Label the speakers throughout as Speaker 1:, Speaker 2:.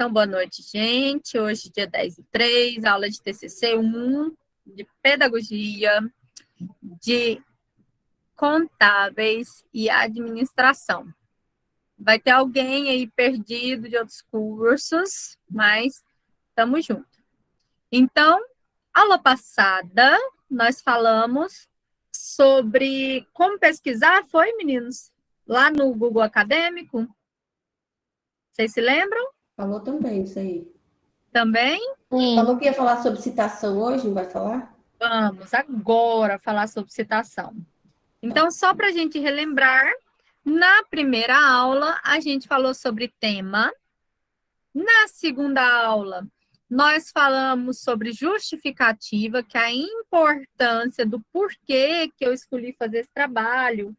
Speaker 1: Então, boa noite, gente. Hoje, dia 10/3, aula de TCC 1, de Pedagogia, de Contábeis e Administração. Vai ter alguém aí perdido de outros cursos, mas estamos juntos. Então, aula passada, nós falamos sobre como pesquisar, foi, meninos? Lá no Google Acadêmico? Vocês se lembram?
Speaker 2: Falou também isso aí.
Speaker 1: Também?
Speaker 2: Falou que ia falar sobre citação hoje, não vai falar?
Speaker 1: Vamos agora falar sobre citação. Então, só para a gente relembrar, na primeira aula, a gente falou sobre tema. Na segunda aula, nós falamos sobre justificativa, que é a importância do porquê que eu escolhi fazer esse trabalho,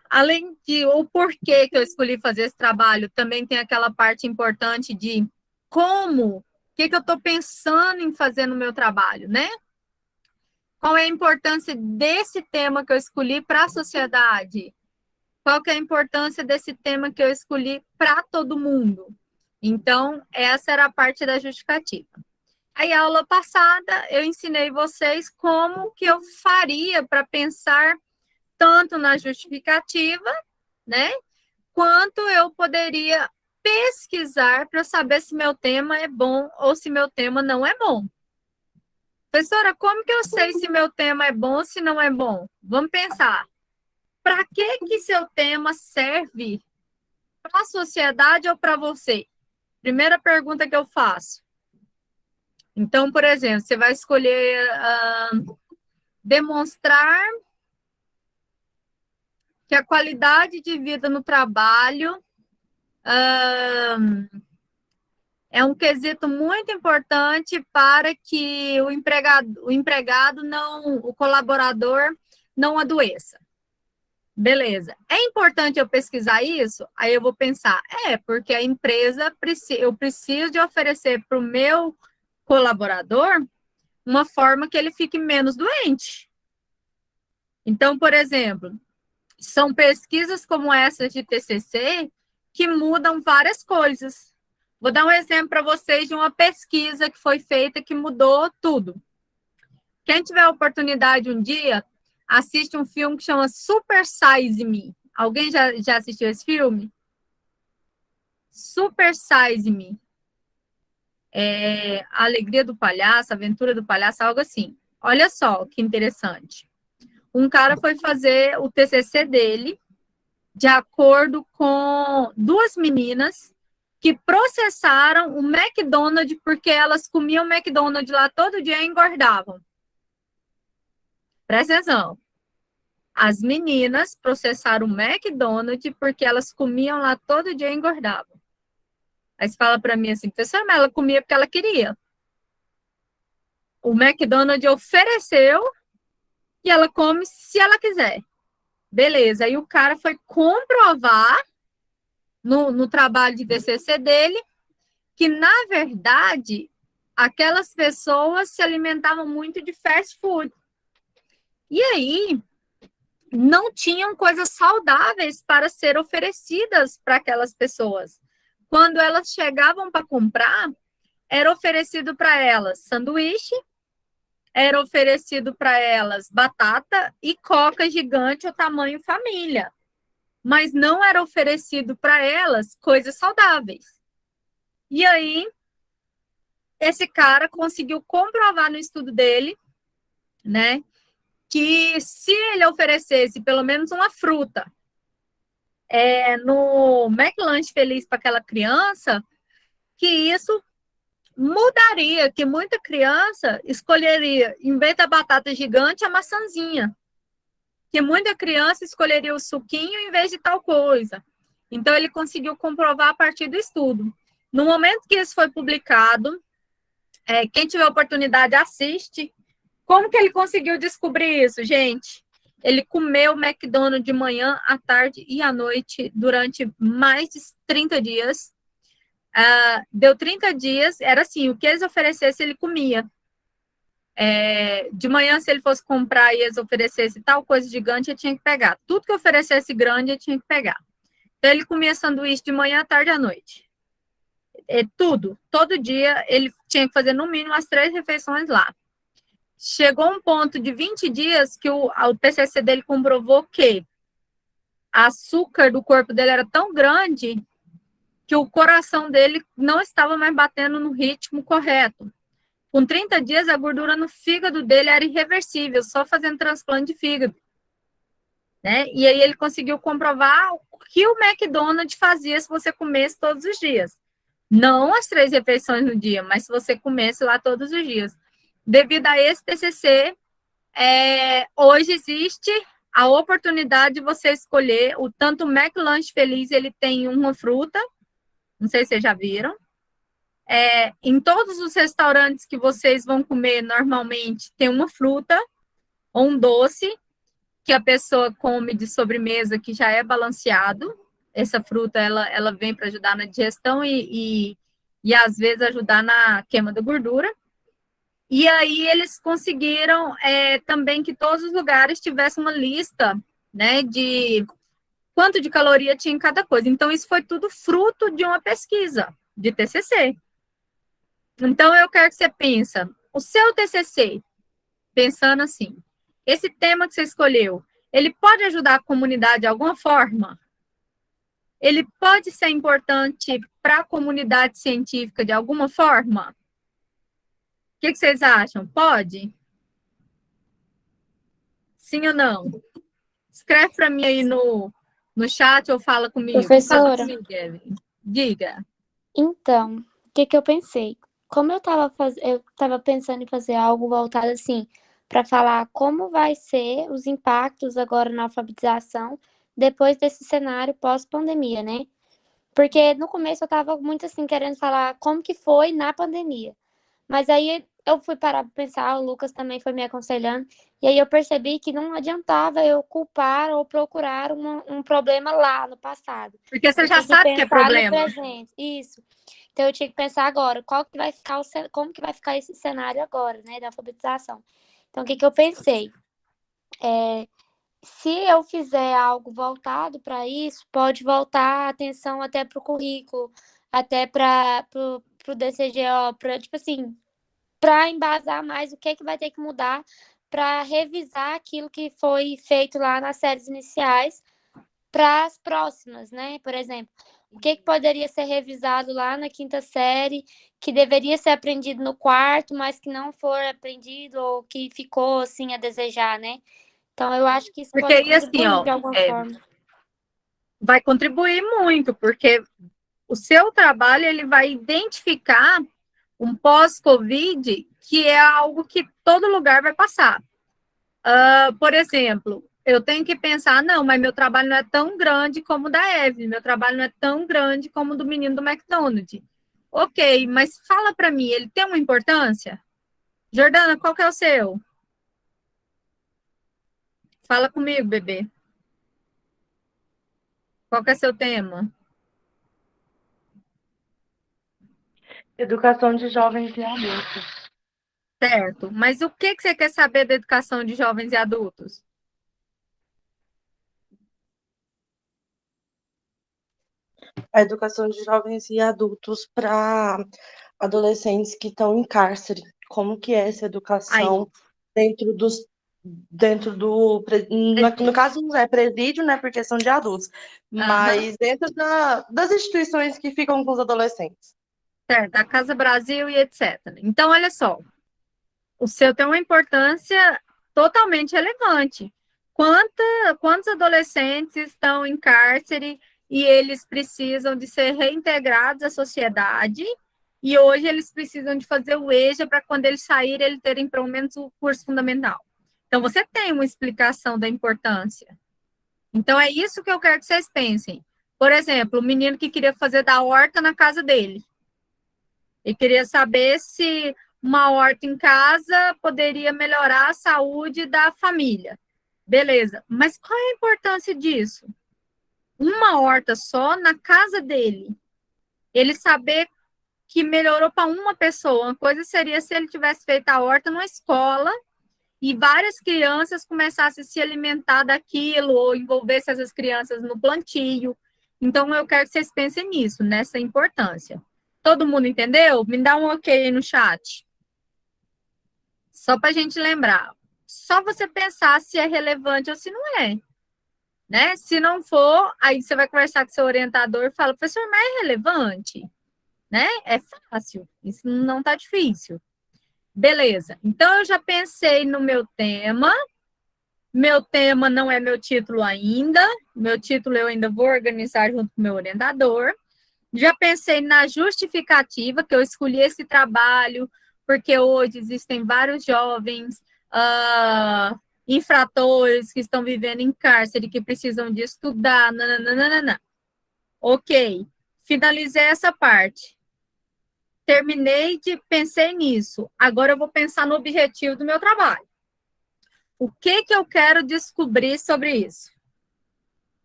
Speaker 1: além de o porquê que eu escolhi fazer esse trabalho, também tem aquela parte importante de como, o que eu estou pensando em fazer no meu trabalho, né? Qual é a importância desse tema que eu escolhi para a sociedade? Qual que é a importância desse tema que eu escolhi para todo mundo? Então, essa era a parte da justificativa. Aí, a aula passada, eu ensinei vocês como que eu faria para pensar tanto na justificativa, né? Quanto eu poderia pesquisar para saber se meu tema é bom ou se meu tema não é bom. Professora, como que eu sei se meu tema é bom ou se não é bom? Vamos pensar. Para que seu tema serve para a sociedade ou para você? Primeira pergunta que eu faço. Então, por exemplo, você vai escolher demonstrar que a qualidade de vida no trabalho é um quesito muito importante para que o colaborador não adoeça. Beleza. É importante eu pesquisar isso? Aí eu vou pensar, porque a empresa, eu preciso de oferecer para o meu colaborador uma forma que ele fique menos doente. Então, por exemplo, são pesquisas como essas de TCC que mudam várias coisas. Vou dar um exemplo para vocês de uma pesquisa que foi feita que mudou tudo. Quem tiver a oportunidade um dia, assiste um filme que chama Super Size Me. Alguém já assistiu esse filme? Super Size Me. A Alegria do Palhaço, a Aventura do Palhaço, algo assim. Olha só que interessante. Um cara foi fazer o TCC dele de acordo com duas meninas que processaram o McDonald's porque elas comiam McDonald's lá todo dia e engordavam. Presta atenção. As meninas processaram o McDonald's porque elas comiam lá todo dia e engordavam. Aí você fala para mim assim, professora, mas ela comia porque ela queria. O McDonald's ofereceu e ela come se ela quiser. Beleza, aí o cara foi comprovar no trabalho de TCC dele que, na verdade, aquelas pessoas se alimentavam muito de fast food. E aí, não tinham coisas saudáveis para ser oferecidas para aquelas pessoas. Quando elas chegavam para comprar, era oferecido para elas sanduíche, era oferecido para elas batata e coca gigante ou tamanho família. Mas não era oferecido para elas coisas saudáveis. E aí, esse cara conseguiu comprovar no estudo dele, né, que se ele oferecesse pelo menos uma fruta no McLanche Feliz para aquela criança, que isso mudaria, que muita criança escolheria, em vez da batata gigante, a maçãzinha. Que muita criança escolheria o suquinho em vez de tal coisa. Então, ele conseguiu comprovar a partir do estudo. No momento que isso foi publicado, quem tiver oportunidade, assiste. Como que ele conseguiu descobrir isso, gente? Ele comeu McDonald's de manhã, à tarde e à noite durante mais de 30 dias. Deu 30 dias, era assim, o que eles oferecessem, ele comia. De manhã, se ele fosse comprar e eles oferecessem tal coisa gigante, ele tinha que pegar. Tudo que oferecesse grande, ele tinha que pegar. Então, ele comia sanduíche de manhã, tarde e à noite. Tudo. Todo dia, ele tinha que fazer no mínimo as 3 refeições lá. Chegou um ponto de 20 dias que o TCC dele comprovou que o açúcar do corpo dele era tão grande que o coração dele não estava mais batendo no ritmo correto. Com 30 dias, a gordura no fígado dele era irreversível, só fazendo transplante de fígado. Né? E aí ele conseguiu comprovar o que o McDonald's fazia se você comesse todos os dias. Não as 3 refeições no dia, mas se você comesse lá todos os dias. Devido a esse TCC, hoje existe a oportunidade de você escolher o tanto o McLanche Feliz, ele tem uma fruta, não sei se vocês já viram. Em todos os restaurantes que vocês vão comer, normalmente tem uma fruta ou um doce que a pessoa come de sobremesa, que já é balanceado. Essa fruta, ela vem para ajudar na digestão e às vezes ajudar na queima da gordura. E aí eles conseguiram também que todos os lugares tivessem uma lista, né, de quanto de caloria tinha em cada coisa. Então, isso foi tudo fruto de uma pesquisa de TCC. Então, eu quero que você pense, o seu TCC, pensando assim, esse tema que você escolheu, ele pode ajudar a comunidade de alguma forma? Ele pode ser importante para a comunidade científica de alguma forma? O que vocês acham? Pode? Sim ou não? Escreve para mim aí no chat ou fala comigo. Fala
Speaker 3: Professora,
Speaker 1: comigo, Evelyn. Diga.
Speaker 3: então, o que eu pensei? Como eu tava pensando em fazer algo voltado assim, para falar como vai ser os impactos agora na alfabetização depois desse cenário pós-pandemia, né? Porque no começo eu tava muito assim querendo falar como que foi na pandemia. Mas aí eu fui parar para pensar, o Lucas também foi me aconselhando, e aí eu percebi que não adiantava eu culpar ou procurar um problema lá no passado.
Speaker 1: Porque você
Speaker 3: Eu
Speaker 1: já
Speaker 3: tinha que
Speaker 1: sabe que é
Speaker 3: pensar no
Speaker 1: problema.
Speaker 3: presente. Isso. Então eu tinha que pensar agora, qual que vai ficar como que vai ficar esse cenário agora, né, da alfabetização. Então o que eu pensei? Se eu fizer algo voltado para isso, pode voltar a atenção até para o currículo, até para o DCGO, para, tipo assim, para embasar mais o que vai ter que mudar para revisar aquilo que foi feito lá nas séries iniciais para as próximas, né? Por exemplo, o que poderia ser revisado lá na quinta série, que deveria ser aprendido no quarto, mas que não foi aprendido ou que ficou assim a desejar, né? Então, eu acho que isso
Speaker 1: Porque
Speaker 3: pode
Speaker 1: aí, assim,
Speaker 3: contribuir
Speaker 1: ó,
Speaker 3: de alguma forma.
Speaker 1: vai contribuir muito, porque o seu trabalho ele vai identificar um pós-Covid que é algo que todo lugar vai passar. Por exemplo, eu tenho que pensar, não, mas meu trabalho não é tão grande como o da Evelyn, meu trabalho não é tão grande como o do menino do McDonald's. Ok, mas fala para mim, ele tem uma importância? Jordana, qual que é o seu? Fala comigo, bebê. Qual que é seu tema?
Speaker 4: Educação de jovens e adultos.
Speaker 1: Certo, mas o que você quer saber da educação de jovens e adultos?
Speaker 4: A educação de jovens e adultos para adolescentes que estão em cárcere. Como que é essa
Speaker 1: Aí,
Speaker 4: educação dentro no caso não é presídio, né, porque são de adultos, mas dentro das instituições que ficam com os adolescentes.
Speaker 1: certo, a Casa Brasil e etc. Então, olha só, o seu tem uma importância totalmente relevante. Quantos adolescentes estão em cárcere e eles precisam de ser reintegrados à sociedade e hoje eles precisam de fazer o EJA para quando eles saírem, eles terem pelo menos o curso fundamental. Então, você tem uma explicação da importância. Então, é isso que eu quero que vocês pensem. Por exemplo, o menino que queria fazer da horta na casa dele. E queria saber se uma horta em casa poderia melhorar a saúde da família. Beleza, mas qual é a importância disso? Uma horta só na casa dele. Ele saber que melhorou para uma pessoa. Uma coisa seria se ele tivesse feito a horta numa escola e várias crianças começassem a se alimentar daquilo ou envolvesse essas crianças no plantio. Então, eu quero que vocês pensem nisso, nessa importância. Todo mundo entendeu? Me dá um ok aí no chat. Só para a gente lembrar. Só você pensar se é relevante ou se não é. Né? Se não for, aí você vai conversar com seu orientador e fala, professor, mas é relevante? Né? É fácil. Isso não está difícil. Beleza. Então, eu já pensei no meu tema. Meu tema não é meu título ainda. Meu título eu ainda vou organizar junto com o meu orientador. Já pensei na justificativa, que eu escolhi esse trabalho, porque hoje existem vários jovens infratores que estão vivendo em cárcere, que precisam de estudar, nananana. Ok, finalizei essa parte. Pensei nisso. Agora eu vou pensar no objetivo do meu trabalho. O que eu quero descobrir sobre isso?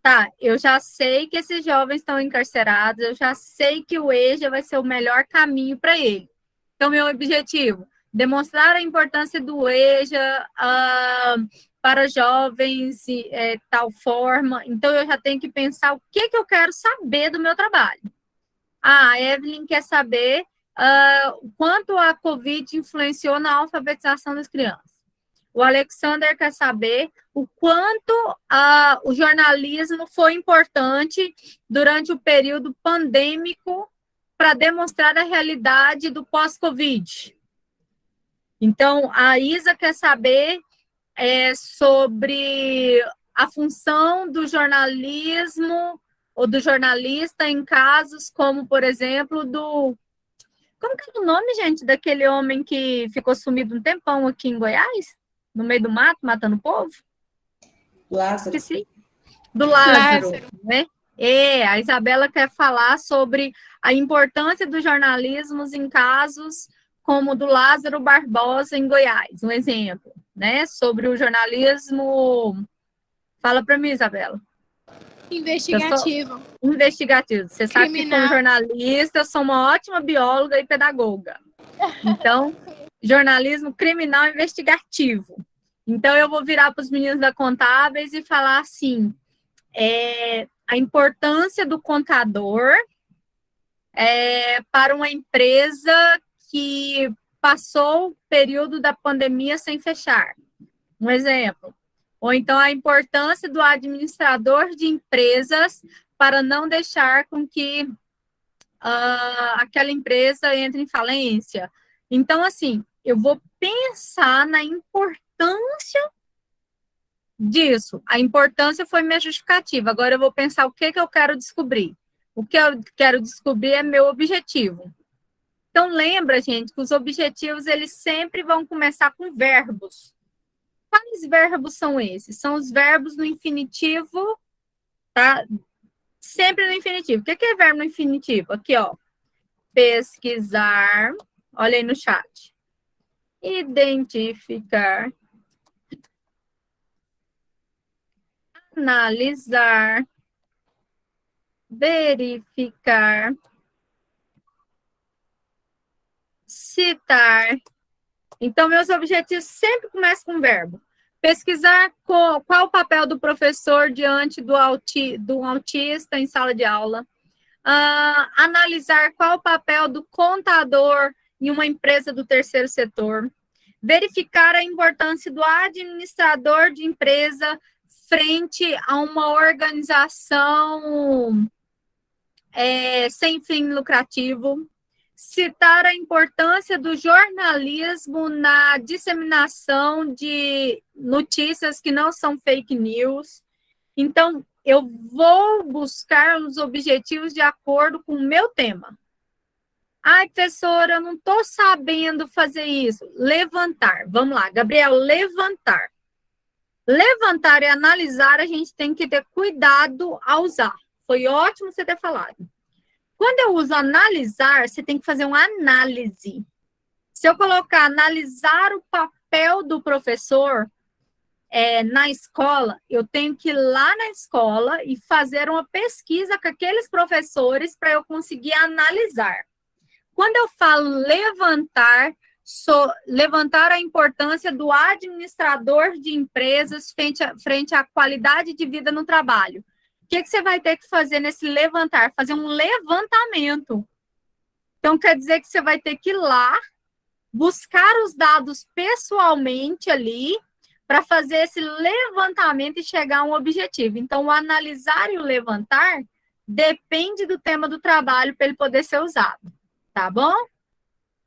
Speaker 1: Tá, eu já sei que esses jovens estão encarcerados, eu já sei que o EJA vai ser o melhor caminho para ele. Então, meu objetivo, demonstrar a importância do EJA para jovens tal forma. Então, eu já tenho que pensar o que eu quero saber do meu trabalho. A Evelyn quer saber o quanto a Covid influenciou na alfabetização das crianças. O Alexander quer saber o quanto o jornalismo foi importante durante o período pandêmico para demonstrar a realidade do pós-Covid. Então, a Isa quer saber sobre a função do jornalismo ou do jornalista em casos como, por exemplo, Como que é o nome, gente, daquele homem que ficou sumido um tempão aqui em Goiás? No meio do mato, matando o povo?
Speaker 2: Lázaro.
Speaker 1: Esqueci. Do Lázaro, né? A Isabela quer falar sobre a importância do jornalismo em casos como o do Lázaro Barbosa em Goiás, um exemplo, né? Sobre o jornalismo... Fala para mim, Isabela.
Speaker 5: Investigativo.
Speaker 1: Investigativo. Você sabe que como jornalista, eu sou uma ótima bióloga e pedagoga. Então, jornalismo criminal investigativo. Então, eu vou virar para os meninos da Contábeis e falar assim, a importância do contador para uma empresa que passou o período da pandemia sem fechar. Um exemplo. Ou então, a importância do administrador de empresas para não deixar com que aquela empresa entre em falência. Então, assim, eu vou pensar na importância disso. A importância foi minha justificativa. Agora eu vou pensar o que eu quero descobrir. O que eu quero descobrir é meu objetivo. Então, lembra, gente, que os objetivos, eles sempre vão começar com verbos. Quais verbos são esses? São os verbos no infinitivo, tá? Sempre no infinitivo. O que é verbo no infinitivo? Aqui, ó. Pesquisar. Olha aí no chat. Identificar. Analisar. Verificar. Citar. Então, meus objetivos sempre começam com verbo. Pesquisar qual o papel do professor diante do autista em sala de aula. Analisar qual o papel do contador em uma empresa do terceiro setor. Verificar a importância do administrador de empresa frente a uma organização sem fim lucrativo. Citar a importância do jornalismo na disseminação de notícias que não são fake news. Então, eu vou buscar os objetivos de acordo com o meu tema. Ai, professora, eu não estou sabendo fazer isso. Levantar. Vamos lá, Gabriel, levantar. Levantar e analisar, a gente tem que ter cuidado ao usar. Foi ótimo você ter falado. Quando eu uso analisar, você tem que fazer uma análise. Se eu colocar analisar o papel do professor na escola, eu tenho que ir lá na escola e fazer uma pesquisa com aqueles professores para eu conseguir analisar. Quando eu falo levantar a importância do administrador de empresas frente à qualidade de vida no trabalho. que você vai ter que fazer nesse levantar? Fazer um levantamento. Então, quer dizer que você vai ter que ir lá, buscar os dados pessoalmente ali, para fazer esse levantamento e chegar a um objetivo. Então, o analisar e o levantar depende do tema do trabalho para ele poder ser usado. Tá bom?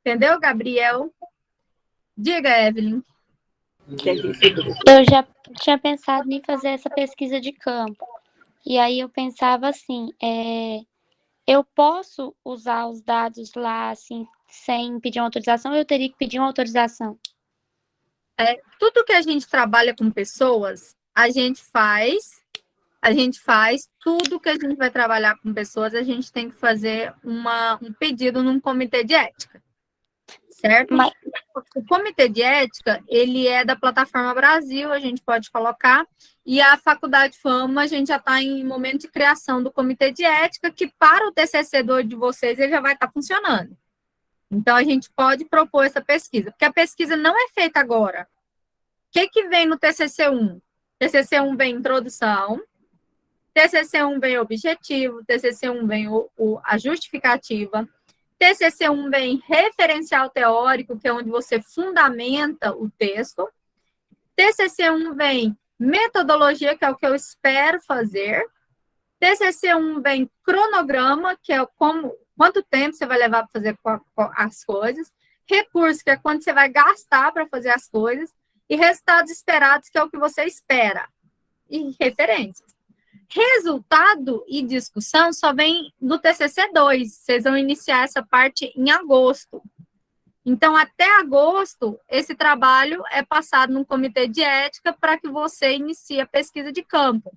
Speaker 1: Entendeu, Gabriel? Diga, Evelyn.
Speaker 3: Eu já tinha pensado em fazer essa pesquisa de campo. E aí eu pensava assim, eu posso usar os dados lá, assim, sem pedir uma autorização, ou eu teria que pedir uma autorização?
Speaker 1: Tudo que a gente trabalha com pessoas, a gente faz, tudo que a gente vai trabalhar com pessoas, a gente tem que fazer um pedido num comitê de ética, certo?
Speaker 3: Mas-
Speaker 1: O comitê de ética, ele é da Plataforma Brasil, a gente pode colocar, e a Faculdade Fama, a gente já está em momento de criação do comitê de ética, que para o TCC de vocês, ele já vai estar funcionando. Então, a gente pode propor essa pesquisa, porque a pesquisa não é feita agora. O que vem no TCC1? TCC1 vem introdução, TCC1 vem objetivo, TCC1 vem a justificativa, TCC1 vem referencial teórico, que é onde você fundamenta o texto, TCC1 vem metodologia, que é o que eu espero fazer, TCC1 vem cronograma, que é quanto tempo você vai levar para fazer as coisas, recurso, que é quanto você vai gastar para fazer as coisas, e resultados esperados, que é o que você espera, e referências. Resultado e discussão só vem no TCC2, vocês vão iniciar essa parte em agosto. Então, até agosto, esse trabalho é passado num comitê de ética para que você inicie a pesquisa de campo.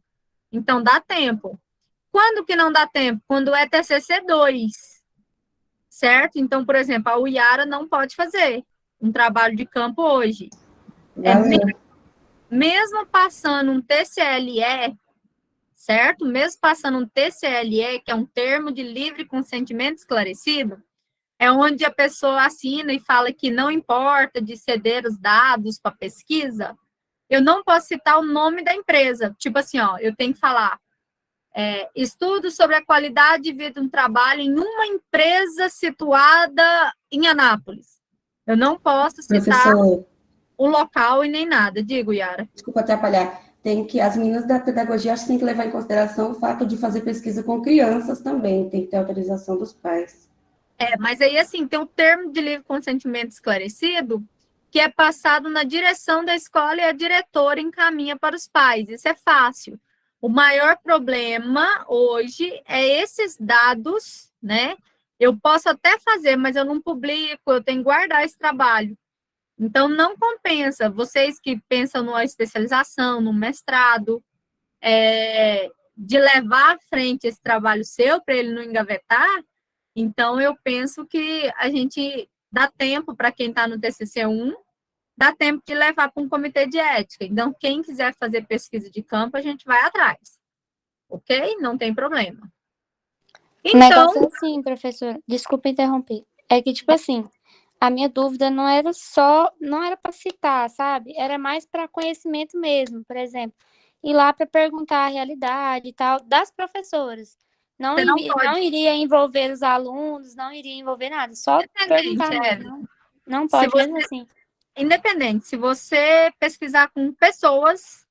Speaker 1: Então, dá tempo. Quando que não dá tempo? Quando é TCC2, certo? Então, por exemplo, a Uiara não pode fazer um trabalho de campo hoje. Mesmo passando um TCLE, certo? Mesmo passando um TCLE, que é um termo de livre consentimento esclarecido, é onde a pessoa assina e fala que não importa de ceder os dados para pesquisa, eu não posso citar o nome da empresa. Tipo assim, ó, eu tenho que falar estudo sobre a qualidade de vida do trabalho em uma empresa situada em Anápolis. Eu não posso citar
Speaker 2: Professor,
Speaker 1: o local e nem nada. Digo, Yara.
Speaker 2: desculpa atrapalhar. As meninas da pedagogia, acho que tem que levar em consideração o fato de fazer pesquisa com crianças também, tem que ter autorização dos pais.
Speaker 1: Mas aí, assim, tem o termo de livre consentimento esclarecido, que é passado na direção da escola e a diretora encaminha para os pais. Isso é fácil. O maior problema hoje é esses dados, né? Eu posso até fazer, mas eu não publico, eu tenho que guardar esse trabalho. Então, não compensa. Vocês que pensam numa especialização, no mestrado, de levar à frente esse trabalho seu para ele não engavetar, então eu penso que a gente dá tempo para quem está no TCC1, dá tempo de levar para um comitê de ética. Então, quem quiser fazer pesquisa de campo, a gente vai atrás. Ok? Não tem problema.
Speaker 3: O negócio é assim, professora, desculpa interromper. É que, tipo assim, a minha dúvida não era para citar, sabe? Era mais para conhecimento mesmo, por exemplo. Ir lá para perguntar a realidade e tal, das professoras. Não iria envolver os alunos, não iria envolver nada, só perguntar mesmo. Não pode, mesmo assim.
Speaker 1: Independente, se você pesquisar com pessoas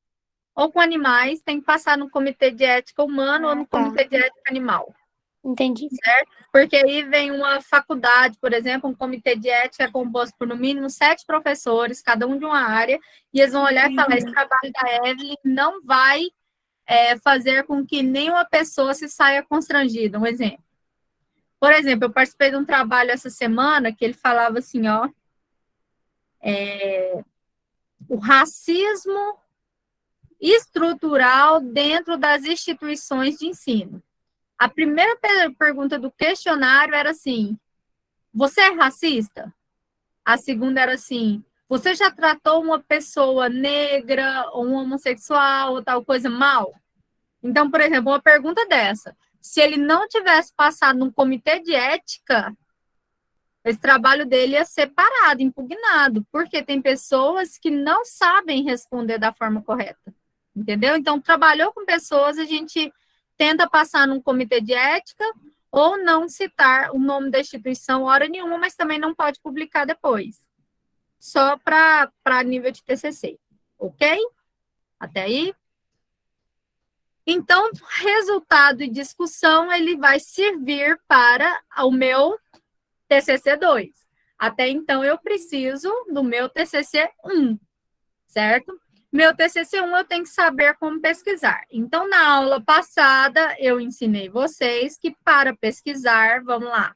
Speaker 1: ou com animais, tem que passar no comitê de ética humano ou no comitê de ética animal.
Speaker 3: Entendi.
Speaker 1: Certo? Porque aí vem uma faculdade, por exemplo, um comitê de ética é composto por no mínimo 7 professores, cada um de uma área, e eles vão olhar e falar, esse trabalho da Evelyn não vai fazer com que nenhuma pessoa se saia constrangida. Um exemplo. Por exemplo, eu participei de um trabalho essa semana que ele falava assim, ó, o racismo estrutural dentro das instituições de ensino. A primeira pergunta do questionário era assim, você é racista? A segunda era assim, você já tratou uma pessoa negra ou um homossexual ou tal coisa mal? Então, por exemplo, uma pergunta dessa, se ele não tivesse passado num comitê de ética, esse trabalho dele ia ser parado, impugnado, porque tem pessoas que não sabem responder da forma correta, entendeu? Então, trabalhou com pessoas, a gente tenta passar num comitê de ética ou não citar o nome da instituição hora nenhuma, mas também não pode publicar depois. Só para nível de TCC, ok? Até aí? Então, resultado e discussão, ele vai servir para o meu TCC2. Até então, eu preciso do meu TCC1, certo? Meu TCC1, eu tenho que saber como pesquisar. Então, na aula passada, eu ensinei vocês que para pesquisar, vamos lá,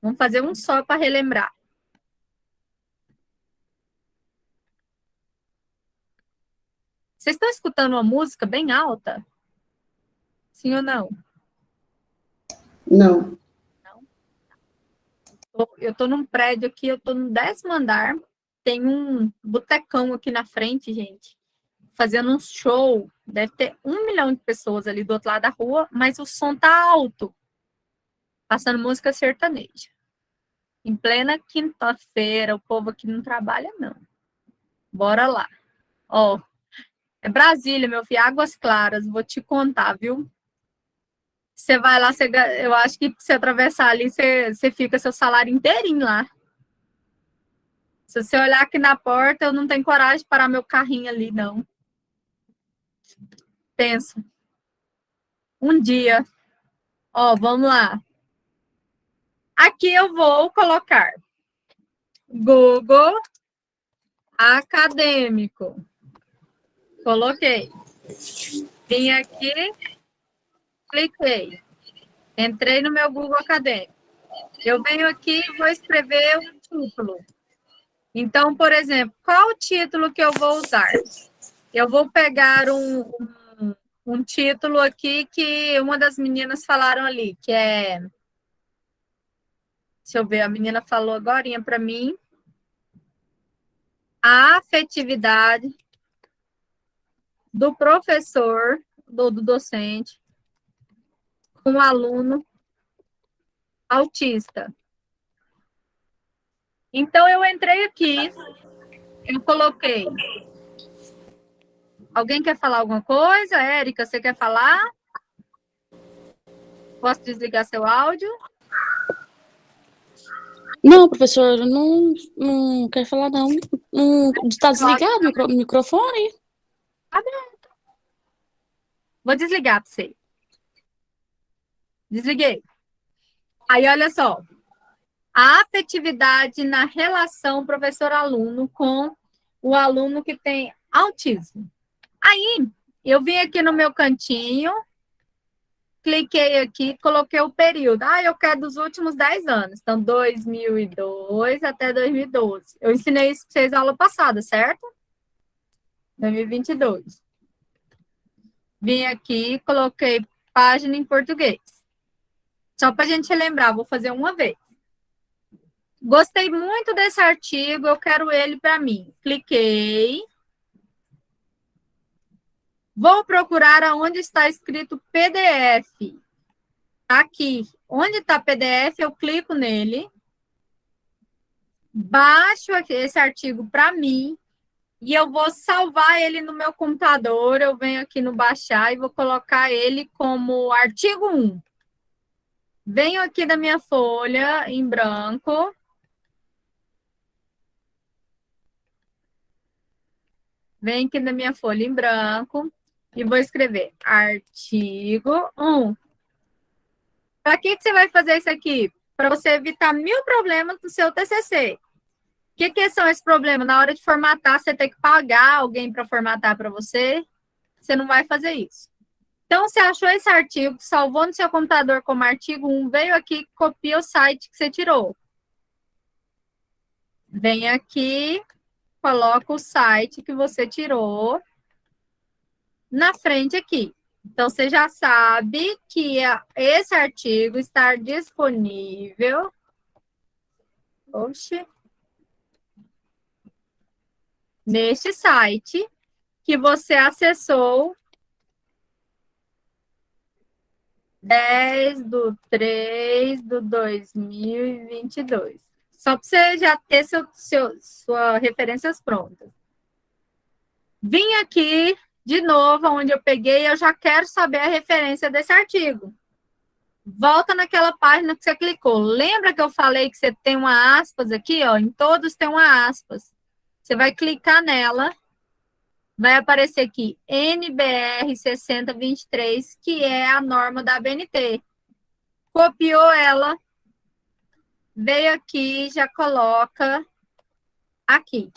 Speaker 1: vamos fazer um só para relembrar. Vocês estão escutando uma música bem alta? Sim ou não?
Speaker 2: Não.
Speaker 1: Eu estou num prédio aqui, eu estou no 10º andar, tem um botecão aqui na frente, gente, fazendo um show, deve ter 1 milhão de pessoas ali do outro lado da rua, mas o som tá alto, passando música sertaneja. Em plena quinta-feira, o povo aqui não trabalha, não. Bora lá. Ó, é Brasília, meu filho, Águas Claras, vou te contar, viu? Você vai lá, eu acho que se atravessar ali, você fica seu salário inteirinho lá. Se você olhar aqui na porta, eu não tenho coragem de parar meu carrinho ali, não. Penso. Um dia. Ó, vamos lá. Aqui eu vou colocar Google Acadêmico. Coloquei. Vim aqui, cliquei. Entrei no meu Google Acadêmico. Eu venho aqui e vou escrever um título. Então, por exemplo, qual o título que eu vou usar? Eu vou pegar um título aqui que uma das meninas falaram ali, que é... Deixa eu ver, a menina falou agorinha para mim. A afetividade do professor, do docente, com o aluno autista. Então, eu entrei aqui, eu coloquei. Alguém quer falar alguma coisa? Érica, você quer falar? Posso desligar seu áudio?
Speaker 6: Não, professor, não quero falar, não. Não está desligado o microfone?
Speaker 1: Aberto. Vou desligar para você. Desliguei. Aí, olha só. A afetividade na relação professor-aluno com o aluno que tem autismo. Aí, eu vim aqui no meu cantinho, cliquei aqui, coloquei o período. Eu quero dos últimos 10 anos. Então, 2002 até 2012. Eu ensinei isso para vocês na aula passada, certo? 2022. Vim aqui, coloquei página em português. Só para a gente relembrar, vou fazer uma vez. Gostei muito desse artigo, eu quero ele para mim. Cliquei. Vou procurar aonde está escrito PDF. Aqui. Onde está PDF, eu clico nele. Baixo esse artigo para mim. E eu vou salvar ele no meu computador. Eu venho aqui no baixar e vou colocar ele como artigo 1. Venho aqui da minha folha em branco. Venho aqui da minha folha em branco. E vou escrever artigo 1. Para que você vai fazer isso aqui? Para você evitar 1000 problemas do seu TCC. O que são esses problemas? Na hora de formatar, você tem que pagar alguém para formatar para você. Você não vai fazer isso. Então, você achou esse artigo, salvou no seu computador como artigo 1, veio aqui, copia o site que você tirou. Vem aqui, coloca o site que você tirou na frente aqui. Então, você já sabe que esse artigo está disponível. Neste site que você acessou 10/3/2022. Só para você já ter suas referências prontas. Vim aqui De novo, onde eu peguei, eu já quero saber a referência desse artigo. Volta naquela página que você clicou. Lembra que eu falei que você tem uma aspas aqui, ó? Em todos tem uma aspas. Você vai clicar nela, vai aparecer aqui NBR 6023, que é a norma da ABNT. Copiou ela, veio aqui, já coloca aqui.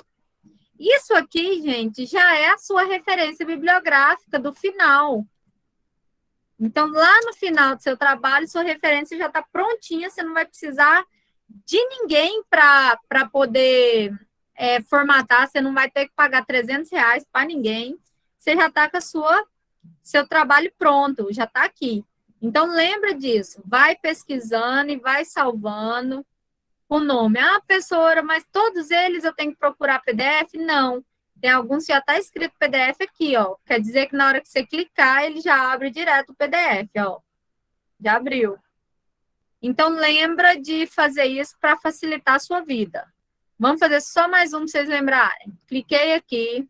Speaker 1: Isso aqui, gente, já é a sua referência bibliográfica do final. Então, lá no final do seu trabalho, sua referência já está prontinha, você não vai precisar de ninguém para poder formatar, você não vai ter que pagar R$300 para ninguém, você já está com seu trabalho pronto, já está aqui. Então, lembra disso, vai pesquisando e vai salvando o nome. Ah, professora, mas todos eles eu tenho que procurar PDF? Não. Tem alguns que já está escrito PDF aqui, ó. Quer dizer que na hora que você clicar, ele já abre direto o PDF, ó. Já abriu. Então, lembra de fazer isso para facilitar a sua vida. Vamos fazer só mais um para vocês lembrarem. Cliquei aqui.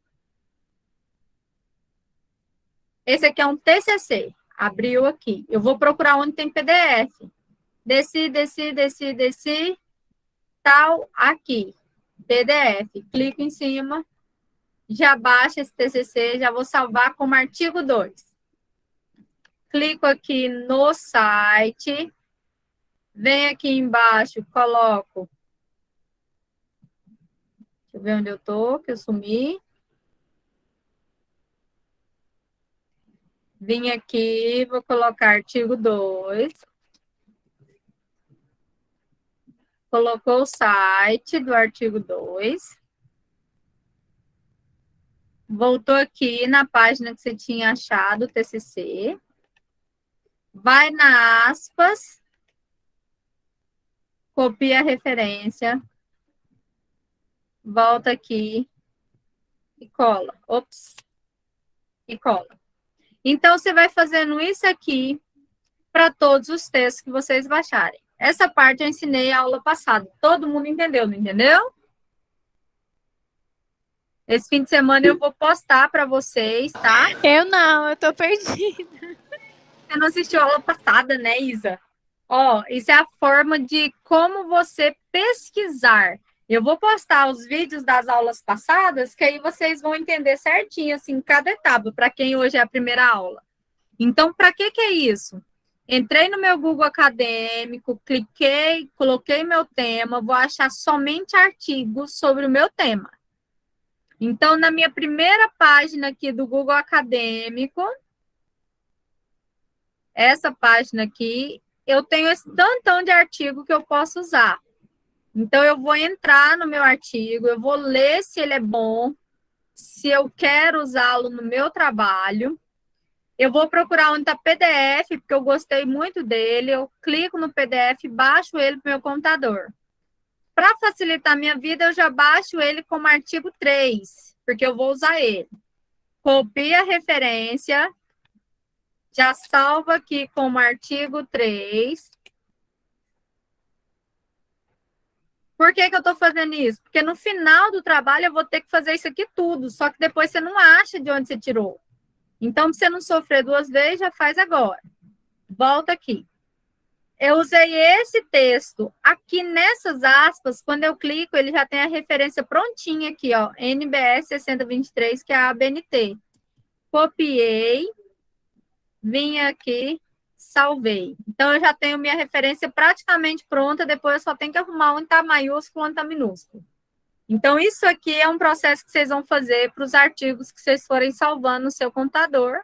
Speaker 1: Esse aqui é um TCC. Abriu aqui. Eu vou procurar onde tem PDF. Desci. Tal, aqui. PDF. Clico em cima. Já baixa esse TCC. Já vou salvar como artigo 2. Clico aqui no site. Venho aqui embaixo, coloco. Deixa eu ver onde eu tô, que eu sumi. Vim aqui, vou colocar artigo 2. Colocou o site do artigo 2. Voltou aqui na página que você tinha achado o TCC. Vai na aspas. Copia a referência. Volta aqui. E cola. Ops. E cola. Então, você vai fazendo isso aqui para todos os textos que vocês baixarem. Essa parte eu ensinei a aula passada. Todo mundo entendeu, não entendeu? Esse fim de semana eu vou postar para vocês, tá?
Speaker 5: Eu tô perdida.
Speaker 1: Você não assistiu a aula passada, né, Isa? Ó, isso é a forma de como você pesquisar. Eu vou postar os vídeos das aulas passadas, que aí vocês vão entender certinho, assim, cada etapa, para quem hoje é a primeira aula. Então, para que é isso? Entrei no meu Google Acadêmico, cliquei, coloquei meu tema, vou achar somente artigos sobre o meu tema. Então, na minha primeira página aqui do Google Acadêmico, essa página aqui, eu tenho esse tantão de artigo que eu posso usar. Então, eu vou entrar no meu artigo, eu vou ler se ele é bom, se eu quero usá-lo no meu trabalho. Eu vou procurar onde está PDF, porque eu gostei muito dele. Eu clico no PDF e baixo ele para o meu computador. Para facilitar a minha vida, eu já baixo ele como artigo 3, porque eu vou usar ele. Copio a referência, já salvo aqui como artigo 3. Por que eu estou fazendo isso? Porque no final do trabalho eu vou ter que fazer isso aqui tudo, só que depois você não acha de onde você tirou. Então, para você não sofrer 2 vezes, já faz agora. Volta aqui. Eu usei esse texto aqui nessas aspas, quando eu clico, ele já tem a referência prontinha aqui, ó, NBS 6023, que é a ABNT. Copiei, vim aqui, salvei. Então, eu já tenho minha referência praticamente pronta, depois eu só tenho que arrumar onde está maiúsculo, onde está minúsculo. Então, isso aqui é um processo que vocês vão fazer para os artigos que vocês forem salvando no seu computador,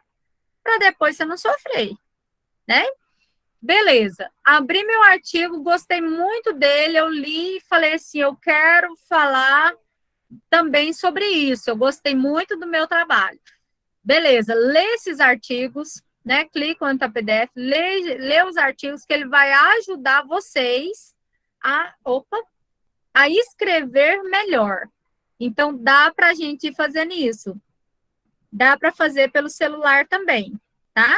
Speaker 1: para depois você não sofrer, né? Beleza, abri meu artigo, gostei muito dele, eu li e falei assim, eu quero falar também sobre isso, eu gostei muito do meu trabalho. Beleza, lê esses artigos, né? Clica onde está PDF, lê os artigos que ele vai ajudar vocês a escrever melhor. Então, dá para a gente ir fazendo isso. Dá para fazer pelo celular também, tá?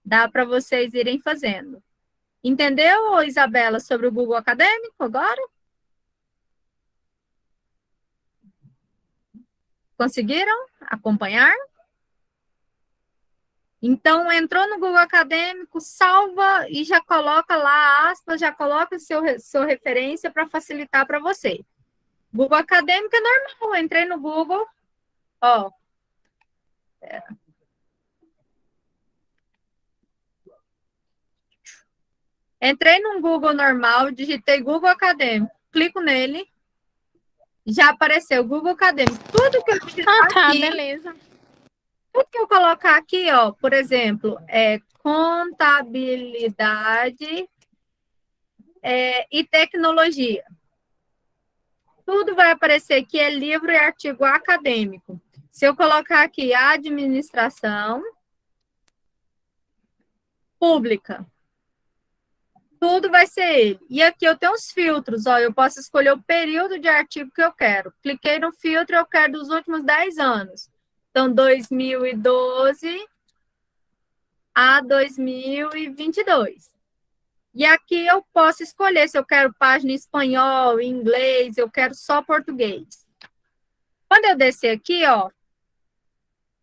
Speaker 1: Dá para vocês irem fazendo. Entendeu, Isabela, sobre o Google Acadêmico agora? Conseguiram acompanhar? Então, entrou no Google Acadêmico, salva e já coloca lá aspas, já coloca sua referência para facilitar para você. Google Acadêmico é normal, entrei no Google, ó. Entrei no Google normal, digitei Google Acadêmico, clico nele, já apareceu Google Acadêmico. Tudo que eu digitar
Speaker 5: Ah, tá,
Speaker 1: aqui,
Speaker 5: beleza.
Speaker 1: tudo que eu colocar aqui, ó, por exemplo, contabilidade e tecnologia. Tudo vai aparecer que é livro e artigo acadêmico. Se eu colocar aqui administração pública, tudo vai ser ele. E aqui eu tenho os filtros, ó, eu posso escolher o período de artigo que eu quero. Cliquei no filtro, eu quero dos últimos 10 anos. Então, 2012 a 2022. E aqui eu posso escolher se eu quero página em espanhol, em inglês, eu quero só português. Quando eu descer aqui, ó,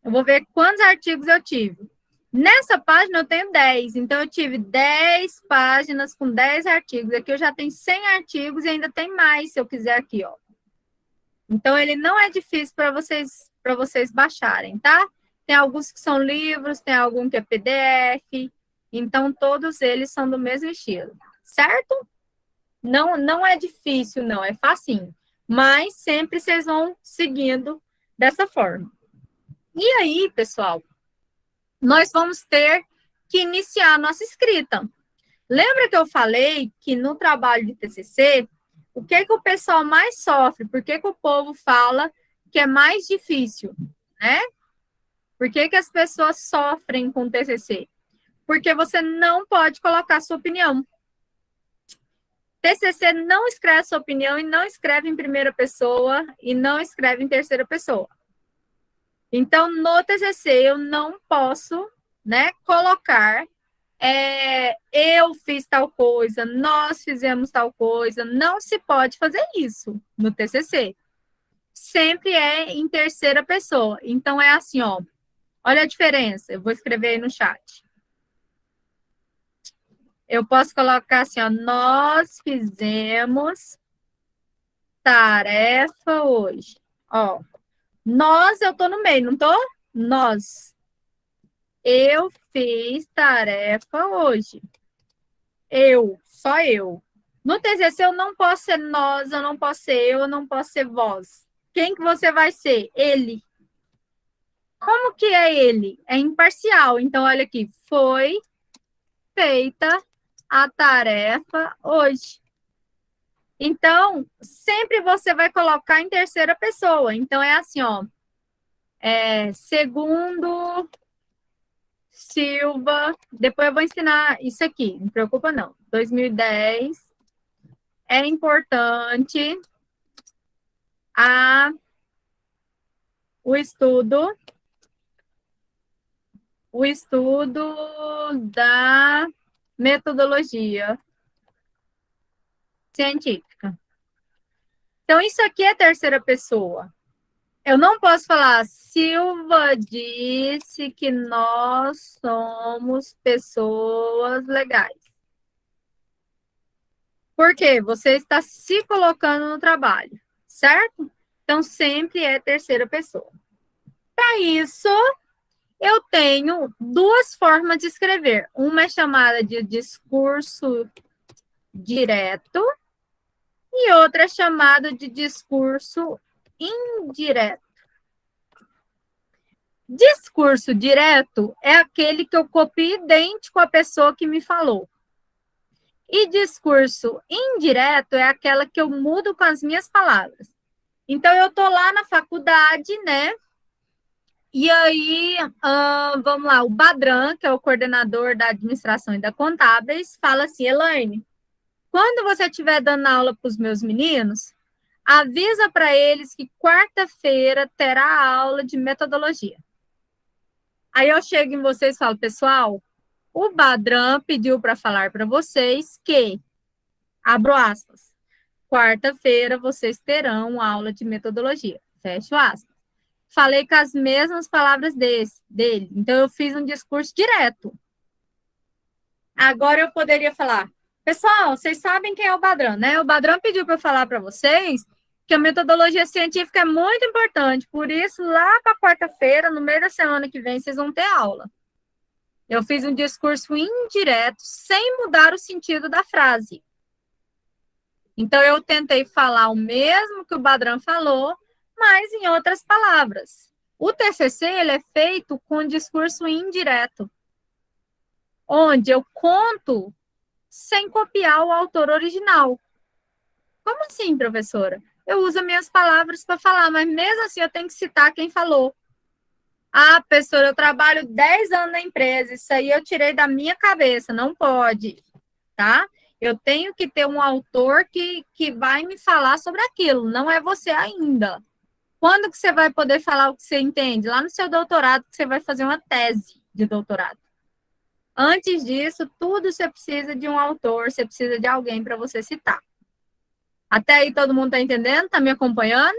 Speaker 1: eu vou ver quantos artigos eu tive. Nessa página eu tenho 10, então eu tive 10 páginas com 10 artigos. Aqui eu já tenho 100 artigos e ainda tem mais se eu quiser aqui, ó. Então ele não é difícil para vocês baixarem, tá? Tem alguns que são livros, tem algum que é PDF, então todos eles são do mesmo estilo, certo? Não é difícil, não, é facinho. Mas sempre vocês vão seguindo dessa forma. E aí, pessoal, nós vamos ter que iniciar a nossa escrita. Lembra que eu falei que no trabalho de TCC, o que o pessoal mais sofre? Por que o povo fala que é mais difícil, né? Por que as pessoas sofrem com TCC? Porque você não pode colocar sua opinião. TCC não escreve sua opinião e não escreve em primeira pessoa e não escreve em terceira pessoa. Então, no TCC, eu não posso, né, colocar eu fiz tal coisa, nós fizemos tal coisa. Não se pode fazer isso no TCC. Sempre é em terceira pessoa. Então, é assim, ó. Olha a diferença. Eu vou escrever aí no chat. Eu posso colocar assim, ó. Nós fizemos tarefa hoje. Ó. Nós, eu tô no meio, não tô? Nós. Eu fiz tarefa hoje. Eu, só eu. No TCC eu não posso ser nós, eu não posso ser eu não posso ser vós. Quem que você vai ser? Ele. Como que é ele? É imparcial. Então, olha aqui. Foi feita a tarefa hoje. Então, sempre você vai colocar em terceira pessoa. Então, é assim, ó. Segundo Silva. Depois eu vou ensinar isso aqui. Não preocupa, não. 2010. É importante o estudo da metodologia científica. Então, isso aqui é terceira pessoa. Eu não posso falar, Silva disse que nós somos pessoas legais. Por quê? Você está se colocando no trabalho, certo? Então, sempre é terceira pessoa. Para isso, eu tenho duas formas de escrever. Uma é chamada de discurso direto e outra é chamada de discurso indireto. Discurso direto é aquele que eu copio idêntico à pessoa que me falou. E discurso indireto é aquela que eu mudo com as minhas palavras. Então, eu estou lá na faculdade, né? E aí, vamos lá, o Badran, que é o coordenador da administração e da contábeis, fala assim, Elaine, quando você estiver dando aula para os meus meninos, avisa para eles que quarta-feira terá aula de metodologia. Aí eu chego em vocês e falo, pessoal, o Badran pediu para falar para vocês que, abro aspas, quarta-feira vocês terão aula de metodologia, fecho aspas. falei com as mesmas palavras dele. Então, eu fiz um discurso direto. Agora, eu poderia falar, pessoal, vocês sabem quem é o Badran, né? O Badran pediu para eu falar para vocês que a metodologia científica é muito importante. Por isso, lá para quarta-feira, no meio da semana que vem, vocês vão ter aula. Eu fiz um discurso indireto, sem mudar o sentido da frase. Então, eu tentei falar o mesmo que o Badran falou, mas em outras palavras. O TCC, ele é feito com discurso indireto, onde eu conto sem copiar o autor original. Como assim, professora? Eu uso minhas palavras para falar, mas mesmo assim eu tenho que citar quem falou. Ah, professora, eu trabalho 10 anos na empresa, isso aí eu tirei da minha cabeça, não pode, tá? Eu tenho que ter um autor que vai me falar sobre aquilo, não é você ainda. Quando que você vai poder falar o que você entende? Lá no seu doutorado, que você vai fazer uma tese de doutorado. Antes disso, tudo você precisa de um autor, você precisa de alguém para você citar. Até aí todo mundo está entendendo? Está me acompanhando?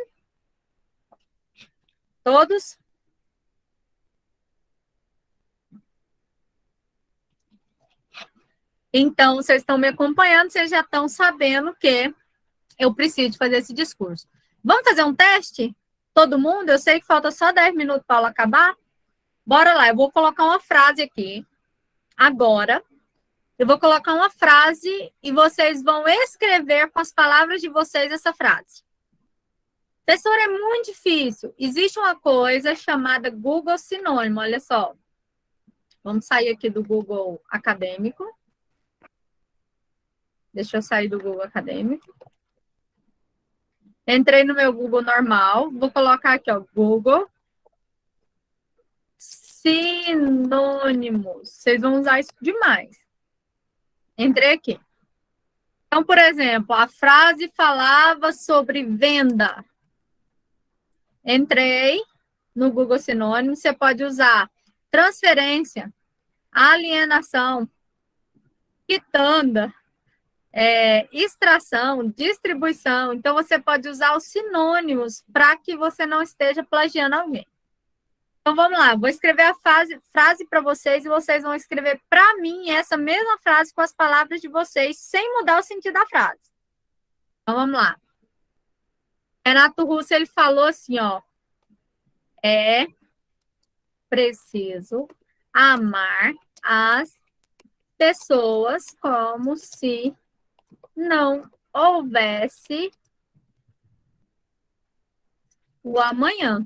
Speaker 1: Todos? Então, vocês estão me acompanhando, vocês já estão sabendo que eu preciso fazer esse discurso. Vamos fazer um teste? Todo mundo? Eu sei que falta só 10 minutos para aula acabar. Bora lá, eu vou colocar uma frase aqui. Agora, eu vou colocar uma frase e vocês vão escrever com as palavras de vocês essa frase. Professor, é muito difícil. Existe uma coisa chamada Google Sinônimo, olha só. Vamos sair aqui do Google Acadêmico. Deixa eu sair do Google Acadêmico. Entrei no meu Google normal. Vou colocar aqui, ó, Google Sinônimos. Vocês vão usar isso demais. Entrei aqui. Então, por exemplo, a frase falava sobre venda. Entrei no Google Sinônimo. Você pode usar transferência, alienação, quitanda, extração, distribuição. Então, você pode usar os sinônimos para que você não esteja plagiando alguém. Então, vamos lá. Vou escrever a frase para vocês e vocês vão escrever para mim essa mesma frase com as palavras de vocês, sem mudar o sentido da frase. Então, vamos lá. Renato Russo, ele falou assim, ó. É preciso amar as pessoas como se não houvesse o amanhã.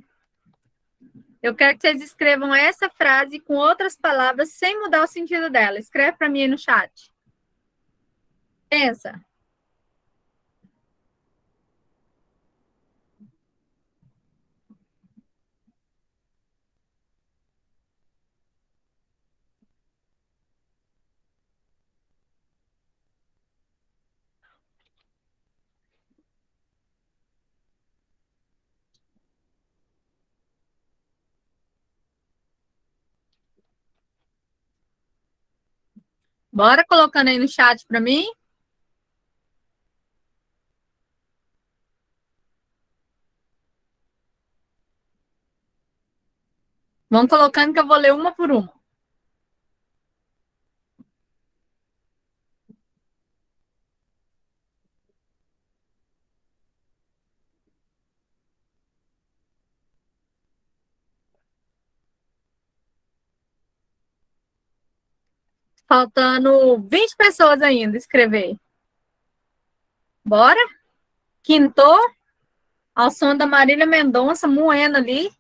Speaker 1: Eu quero que vocês escrevam essa frase com outras palavras sem mudar o sentido dela. Escreve para mim aí no chat. Pensa. Bora colocando aí no chat para mim. Vão colocando que eu vou ler uma por uma. Faltando 20 pessoas ainda escrever. Bora? Quintou. Ao som da Marília Mendonça, moendo ali.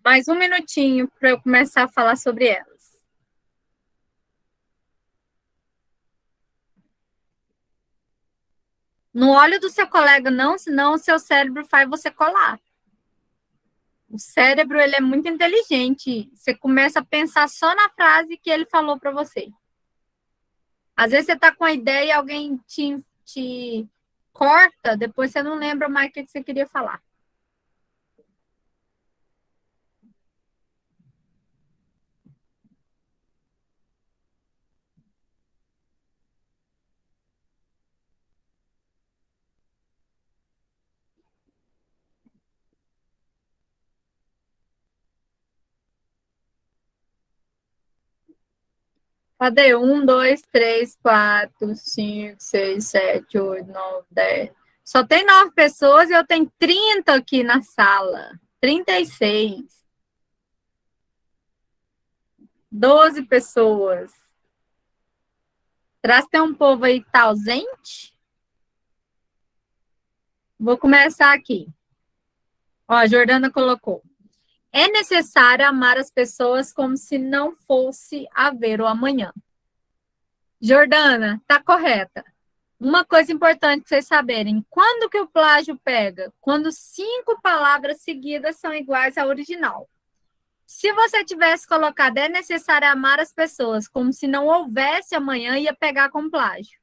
Speaker 1: Mais um minutinho para eu começar a falar sobre elas. Não olhe do seu colega, não, senão o seu cérebro faz você colar. O cérebro, ele é muito inteligente. Você começa a pensar só na frase que ele falou para você. Às vezes você está com a ideia e alguém te corta, depois você não lembra mais o que você queria falar. Cadê? 1, 2, 3, 4, 5, 6, 7, 8, 9, 10. Só tem 9 pessoas e eu tenho 30 aqui na sala. 36. 12 pessoas. Será que tem um povo aí que tá ausente? Vou começar aqui. Ó, a Jordana colocou. É necessário amar as pessoas como se não fosse haver o amanhã. Jordana, tá correta. Uma coisa importante para vocês saberem, quando que o plágio pega? Quando 5 palavras seguidas são iguais ao original. Se você tivesse colocado é necessário amar as pessoas como se não houvesse amanhã, ia pegar com plágio.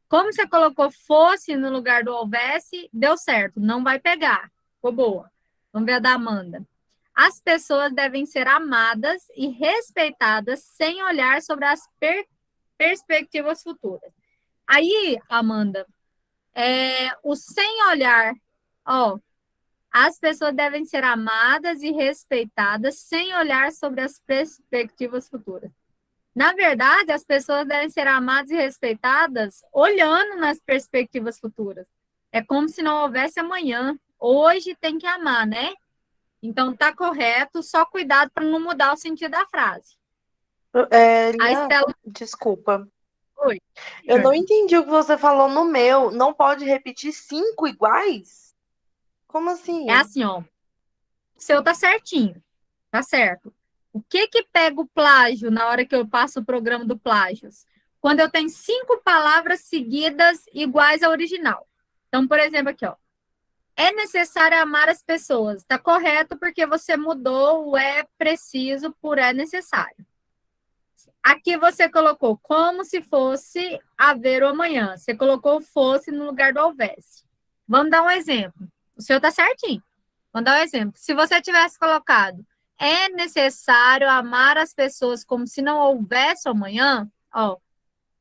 Speaker 1: Como você colocou fosse no lugar do houvesse, deu certo, não vai pegar. Ficou boa. Vamos ver a da Amanda. As pessoas devem ser amadas e respeitadas sem olhar sobre as perspectivas futuras. Aí, Amanda, o sem olhar, ó, as pessoas devem ser amadas e respeitadas sem olhar sobre as perspectivas futuras. Na verdade, as pessoas devem ser amadas e respeitadas olhando nas perspectivas futuras. É como se não houvesse amanhã. Hoje tem que amar, né? Então, tá correto, só cuidado para não mudar o sentido da frase. A Estela...
Speaker 4: Desculpa.
Speaker 1: Oi.
Speaker 4: Eu não entendi o que você falou no meu. Não pode repetir 5 iguais? Como assim?
Speaker 1: É assim, ó. O seu tá certinho. Tá certo. O que pega o plágio na hora que eu passo o programa do plágios? Quando eu tenho 5 palavras seguidas iguais ao original. Então, por exemplo, aqui, ó. É necessário amar as pessoas. Tá correto porque você mudou o é preciso por é necessário. Aqui você colocou como se fosse haver o amanhã. Você colocou fosse no lugar do houvesse. Vamos dar um exemplo. O seu tá certinho. Vamos dar um exemplo. Se você tivesse colocado é necessário amar as pessoas como se não houvesse amanhã, ó,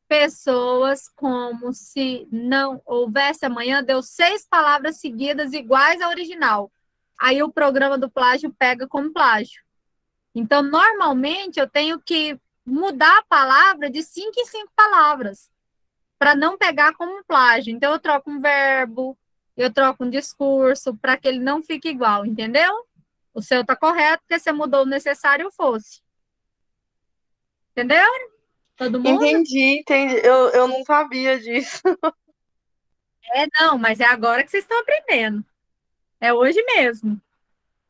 Speaker 1: pessoas como se não houvesse amanhã, deu 6 palavras seguidas iguais ao original. Aí o programa do plágio pega como plágio. Então, normalmente, eu tenho que mudar a palavra de 5 em 5 palavras para não pegar como plágio. Então, eu troco um verbo, eu troco um discurso para que ele não fique igual, entendeu? O seu tá correto, porque você mudou o necessário fosse. Entendeu? Todo mundo?
Speaker 4: Entendi. Eu não sabia disso.
Speaker 1: Não, mas é agora que vocês estão aprendendo. É hoje mesmo.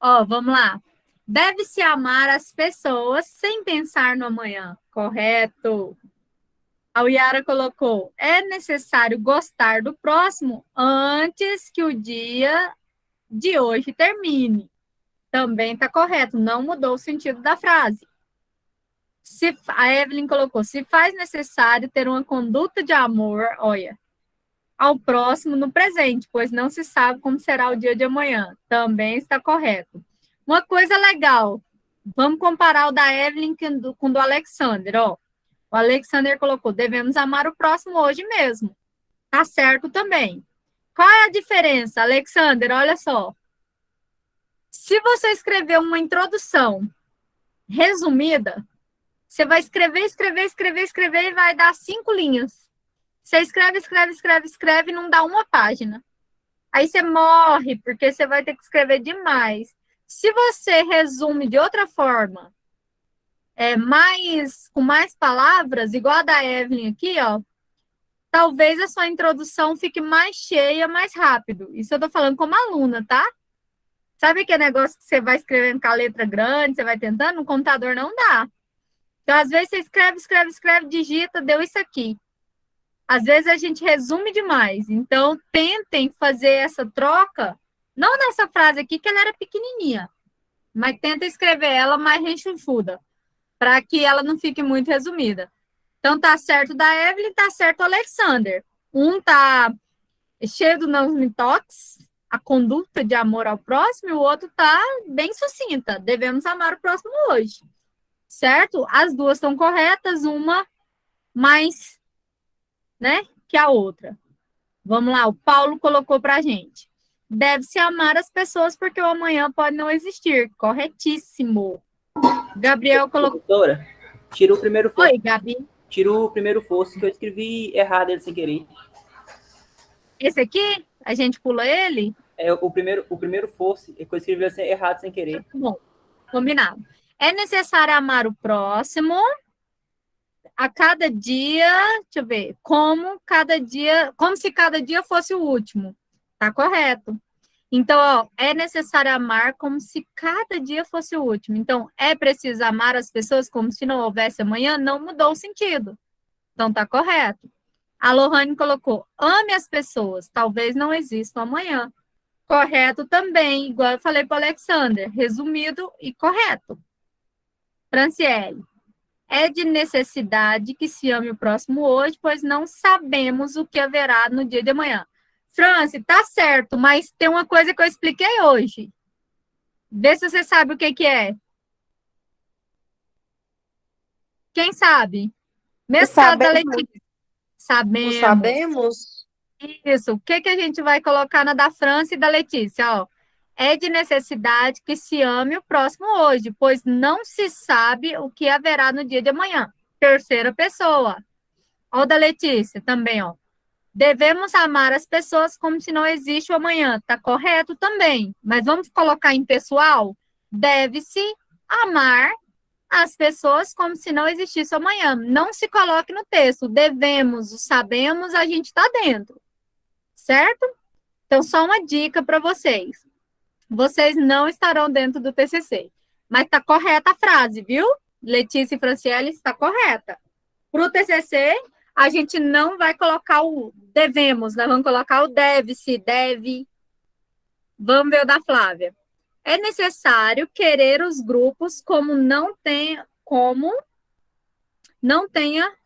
Speaker 1: Ó, vamos lá. Deve-se amar as pessoas sem pensar no amanhã. Correto. A Yara colocou, é necessário gostar do próximo antes que o dia de hoje termine. Também está correto, não mudou o sentido da frase. A Evelyn colocou, se faz necessário ter uma conduta de amor, olha, ao próximo no presente, pois não se sabe como será o dia de amanhã. Também está correto. Uma coisa legal, vamos comparar o da Evelyn com o do Alexander, ó. O Alexander colocou, devemos amar o próximo hoje mesmo. Tá certo também. Qual é a diferença, Alexander? Olha só. Se você escrever uma introdução resumida, você vai escrever e vai dar 5 linhas. Você escreve e não dá uma página. Aí você morre, porque você vai ter que escrever demais. Se você resume de outra forma, com mais palavras, igual a da Evelyn aqui, ó, talvez a sua introdução fique mais cheia, mais rápido. Isso eu tô falando como aluna, tá? Sabe aquele negócio que você vai escrevendo com a letra grande, você vai tentando? No computador não dá. Então, às vezes, você escreve, digita, deu isso aqui. Às vezes, a gente resume demais. Então, tentem fazer essa troca, não nessa frase aqui, que ela era pequenininha, mas tenta escrever ela mais rechonchuda, para que ela não fique muito resumida. Então, tá certo da Evelyn, tá certo o Alexander. Um tá cheio do não me toques, a conduta de amor ao próximo, e o outro tá bem sucinta. Devemos amar o próximo hoje. Certo? As duas estão corretas, uma mais, né, que a outra. Vamos lá, o Paulo colocou pra gente. Deve-se amar as pessoas porque o amanhã pode não existir. Corretíssimo. Gabriel colocou.
Speaker 7: Doutora, tira o primeiro foco.
Speaker 1: Oi, Gabi.
Speaker 7: Tira o primeiro fosse, que eu escrevi errado ele sem querer.
Speaker 1: Esse aqui, a gente pula ele?
Speaker 7: O primeiro fosse, que eu escrevi assim, errado sem querer.
Speaker 1: Bom, combinado. É necessário amar o próximo a cada dia, deixa eu ver, como se cada dia fosse o último. Tá correto. Então, ó, é necessário amar como se cada dia fosse o último. Então, é preciso amar as pessoas como se não houvesse amanhã, não mudou o sentido. Então, tá correto. A Lohane colocou, ame as pessoas, talvez não existam amanhã. Correto também, igual eu falei para o Alexander, resumido e correto. Franciele, é de necessidade que se ame o próximo hoje, pois não sabemos o que haverá no dia de amanhã. Franci, tá certo, mas tem uma coisa que eu expliquei hoje. Vê se você sabe o que que é. Quem sabe? Mesmo caso da Letícia. Sabemos.
Speaker 4: Sabemos?
Speaker 1: Isso. O que que a gente vai colocar na da França e da Letícia? Ó, é de necessidade que se ame o próximo hoje, pois não se sabe o que haverá no dia de amanhã. Terceira pessoa. Ó, o da Letícia também, ó. Devemos amar as pessoas como se não existe o amanhã. Tá correto também. Mas vamos colocar em pessoal? Deve-se amar as pessoas como se não existisse o amanhã. Não se coloque no texto. Devemos, o sabemos, a gente está dentro. Certo? Então, só uma dica para vocês. Vocês não estarão dentro do TCC. Mas está correta a frase, viu? Letícia e Franciele, está correta. Para o TCC, a gente não vai colocar o devemos, nós vamos colocar o deve-se, deve. Vamos ver o da Flávia. É necessário querer os grupos como não tenha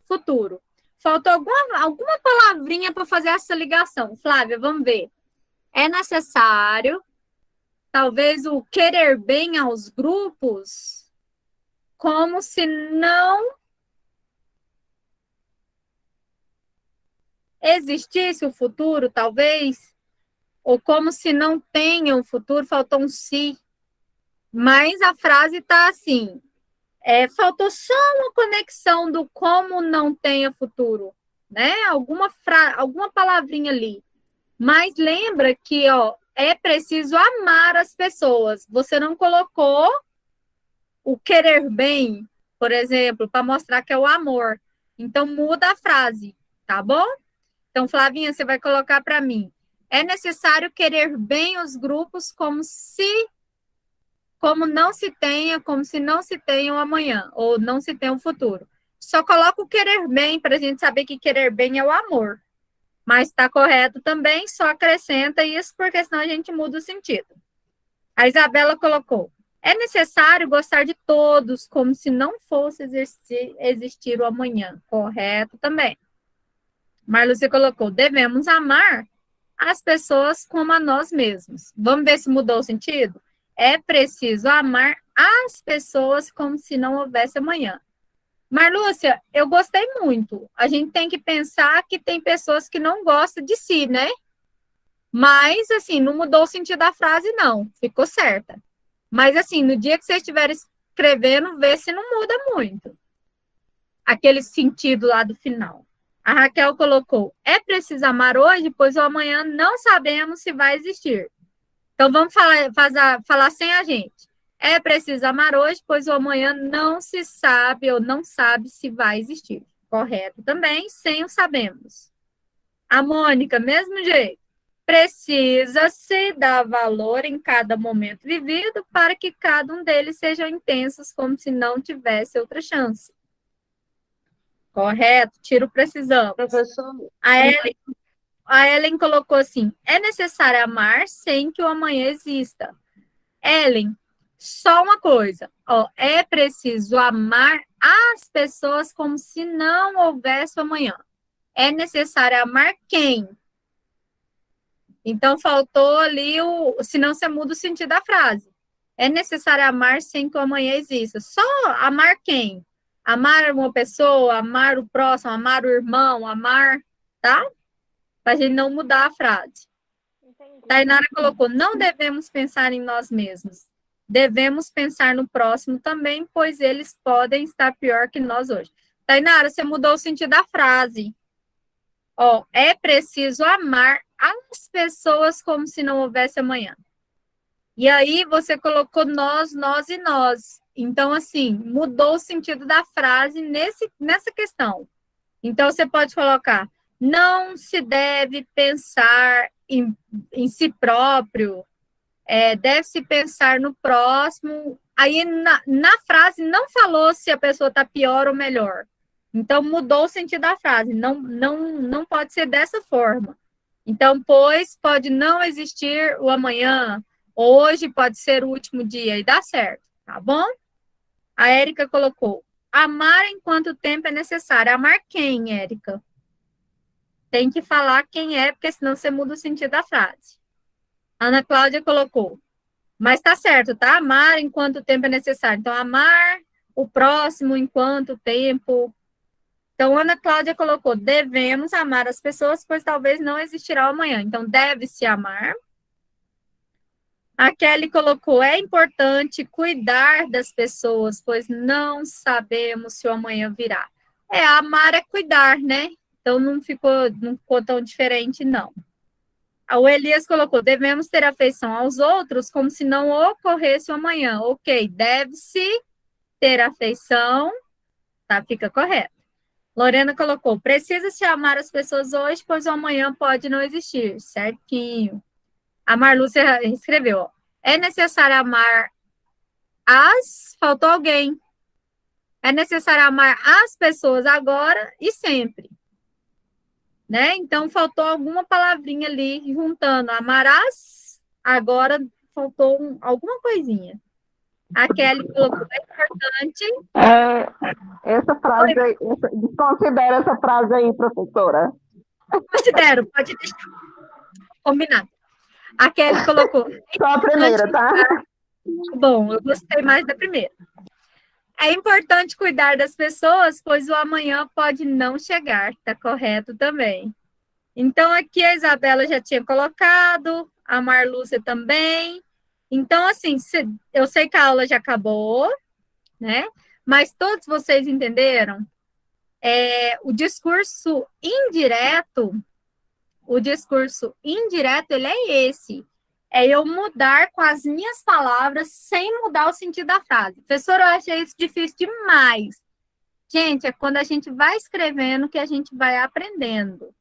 Speaker 1: futuro. Faltou alguma palavrinha para fazer essa ligação. Flávia, vamos ver. É necessário, talvez, o querer bem aos grupos como se não existisse o futuro, talvez, ou como se não tenha o futuro, faltou um se. Mas a frase está assim, faltou só uma conexão do como não tenha futuro, né? Alguma palavrinha ali. Mas lembra que, ó, é preciso amar as pessoas. Você não colocou o querer bem, por exemplo, para mostrar que é o amor. Então, muda a frase, tá bom? Então, Flavinha, você vai colocar para mim. É necessário querer bem os grupos como não se tenha, como se não se tenha o amanhã, ou não se tenha o futuro. Só coloca o querer bem para a gente saber que querer bem é o amor. Mas está correto também, só acrescenta isso, porque senão a gente muda o sentido. A Isabela colocou. É necessário gostar de todos, como se não fosse existir o amanhã. Correto também. Marlúcia colocou, devemos amar as pessoas como a nós mesmos. Vamos ver se mudou o sentido? É preciso amar as pessoas como se não houvesse amanhã. Marlúcia, eu gostei muito. A gente tem que pensar que tem pessoas que não gostam de si, né? Mas, assim, não mudou o sentido da frase, não. Ficou certa. Mas, assim, no dia que você estiver escrevendo, vê se não muda muito. Aquele sentido lá do final. A Raquel colocou, é preciso amar hoje, pois o amanhã não sabemos se vai existir. Então, vamos falar sem a gente. É preciso amar hoje, pois o amanhã não se sabe ou não sabe se vai existir. Correto também, sem o sabemos. A Mônica, mesmo jeito. Precisa-se dar valor em cada momento vivido para que cada um deles sejam intensos, como se não tivesse outra chance. Correto? Tiro precisamos.
Speaker 4: Professor,
Speaker 1: A Ellen colocou assim, é necessário amar sem que o amanhã exista. Ellen, só uma coisa, ó, é preciso amar as pessoas como se não houvesse o amanhã. É necessário amar quem? Então, faltou ali senão você muda o sentido da frase. É necessário amar sem que o amanhã exista. Só amar quem? Amar uma pessoa, amar o próximo, amar o irmão, amar, tá? Para a gente não mudar a frase.
Speaker 3: Entendi.
Speaker 1: Tainara colocou, não devemos pensar em nós mesmos. Devemos pensar no próximo também, pois eles podem estar pior que nós hoje. Tainara, você mudou o sentido da frase. Ó, é preciso amar as pessoas como se não houvesse amanhã. E aí você colocou nós e nós. Então, assim, mudou o sentido da frase nessa questão. Então, você pode colocar, não se deve pensar em si próprio, deve-se pensar no próximo. Aí, na frase, não falou se a pessoa está pior ou melhor. Então, mudou o sentido da frase. Não pode ser dessa forma. Então, pois pode não existir o amanhã, hoje pode ser o último dia, e dá certo, tá bom? A Érica colocou, amar enquanto tempo é necessário. Amar quem, Érica? Tem que falar quem é, porque senão você muda o sentido da frase. Ana Cláudia colocou, mas tá certo, tá? Amar enquanto tempo é necessário. Então, amar o próximo enquanto tempo. Então, Ana Cláudia colocou, devemos amar as pessoas, pois talvez não existirá o amanhã. Então, deve-se amar. A Kelly colocou, é importante cuidar das pessoas, pois não sabemos se o amanhã virá. Amar é cuidar, né? Então, não ficou tão diferente, não. O Elias colocou, devemos ter afeição aos outros como se não ocorresse o amanhã. Ok, deve-se ter afeição, tá? Fica correto. Lorena colocou, precisa-se amar as pessoas hoje, pois o amanhã pode não existir. Certinho. A Marlúcia escreveu, ó, é necessário amar faltou alguém. É necessário amar as pessoas agora e sempre. Né? Então, faltou alguma palavrinha ali, juntando amarás, agora faltou alguma coisinha. A Kelly colocou, é importante.
Speaker 8: Essa frase, desconsidera essa frase aí, professora.
Speaker 1: Considero, pode deixar. Combinar. A Kelly colocou.
Speaker 8: Só a primeira, tá?
Speaker 1: Bom, eu gostei mais da primeira. É importante cuidar das pessoas, pois o amanhã pode não chegar. Tá correto também. Então, aqui a Isabela já tinha colocado, a Marlúcia também. Então, assim, eu sei que a aula já acabou, né? Mas todos vocês entenderam? O discurso indireto, ele é esse. É eu mudar com as minhas palavras sem mudar o sentido da frase. Professora, eu achei isso difícil demais. Gente, é quando a gente vai escrevendo que a gente vai aprendendo.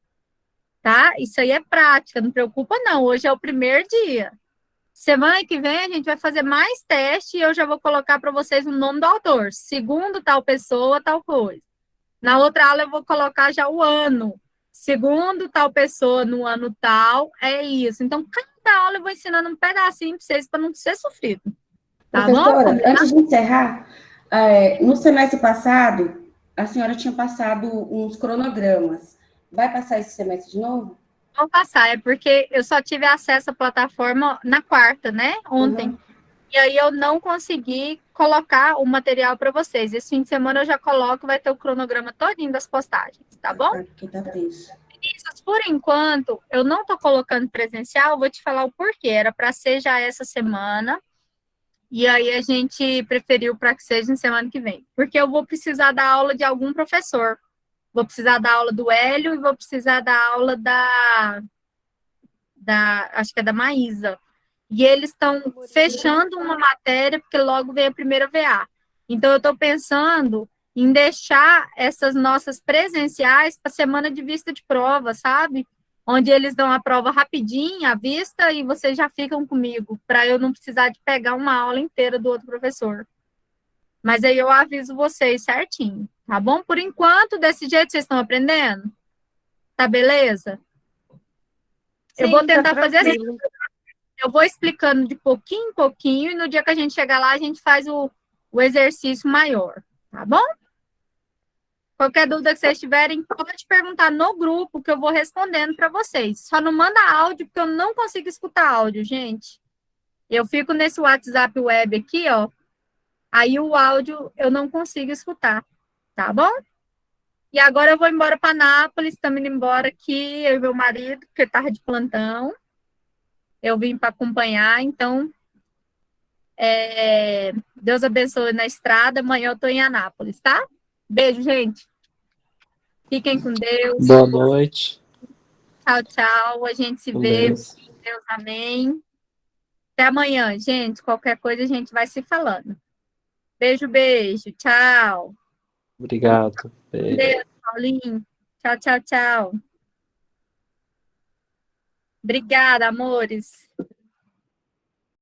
Speaker 1: Tá? Isso aí é prática, não preocupa não. Hoje é o primeiro dia. Semana que vem a gente vai fazer mais teste e eu já vou colocar para vocês o nome do autor. Segundo tal pessoa, tal coisa. Na outra aula eu vou colocar já o ano. Segundo tal pessoa, no ano tal, é isso. Então, cada aula eu vou ensinando um pedacinho para vocês, para não ser sofrido. Tá
Speaker 2: Professora,
Speaker 1: bom?
Speaker 2: antes de encerrar, no semestre passado, a senhora tinha passado uns cronogramas. Vai passar esse semestre de novo?
Speaker 1: Vou passar, é porque eu só tive acesso à plataforma na quarta, né? Ontem.
Speaker 2: Uhum.
Speaker 1: E aí eu não consegui colocar o material para vocês. Esse fim de semana eu já coloco, vai ter o cronograma todinho das postagens, tá bom?
Speaker 2: Porque tá tenso.
Speaker 1: Vinícius, por enquanto, eu não tô colocando presencial, vou te falar o porquê. Era para ser já essa semana, e aí a gente preferiu para que seja na semana que vem. Porque eu vou precisar da aula de algum professor. Vou precisar da aula do Hélio e vou precisar da aula acho que é da Maísa. E eles estão fechando uma matéria, porque logo vem a primeira VA. Então, eu estou pensando em deixar essas nossas presenciais para a semana de vista de prova, sabe? Onde eles dão a prova rapidinho, à vista, e vocês já ficam comigo, para eu não precisar de pegar uma aula inteira do outro professor. Mas aí eu aviso vocês certinho, tá bom? Por enquanto, desse jeito, vocês estão aprendendo? Tá beleza?
Speaker 4: Sim,
Speaker 1: Eu vou tentar
Speaker 4: tá
Speaker 1: fazer assim.
Speaker 4: tranquilo.
Speaker 1: Eu vou explicando de pouquinho em pouquinho, e no dia que a gente chegar lá, a gente faz o exercício maior, tá bom? Qualquer dúvida que vocês tiverem, pode perguntar no grupo, que eu vou respondendo para vocês. Só não manda áudio, porque eu não consigo escutar áudio, gente. Eu fico nesse WhatsApp web aqui, ó. Aí o áudio eu não consigo escutar, tá bom? E agora eu vou embora para Nápoles, estamos indo embora aqui, eu e meu marido, que estava de plantão. Eu vim para acompanhar, então, Deus abençoe na estrada, amanhã eu estou em Anápolis, tá? Beijo, gente. Fiquem com Deus.
Speaker 9: Boa noite.
Speaker 1: Tchau, tchau. A gente se
Speaker 9: Com
Speaker 1: vê.
Speaker 9: Deus.
Speaker 1: Deus, amém. Até amanhã, gente. Qualquer coisa a gente vai se falando. Beijo, beijo. Tchau.
Speaker 9: Obrigado. Beijo.
Speaker 1: Beijo, Paulinho. Tchau, tchau, tchau. Obrigada, amores.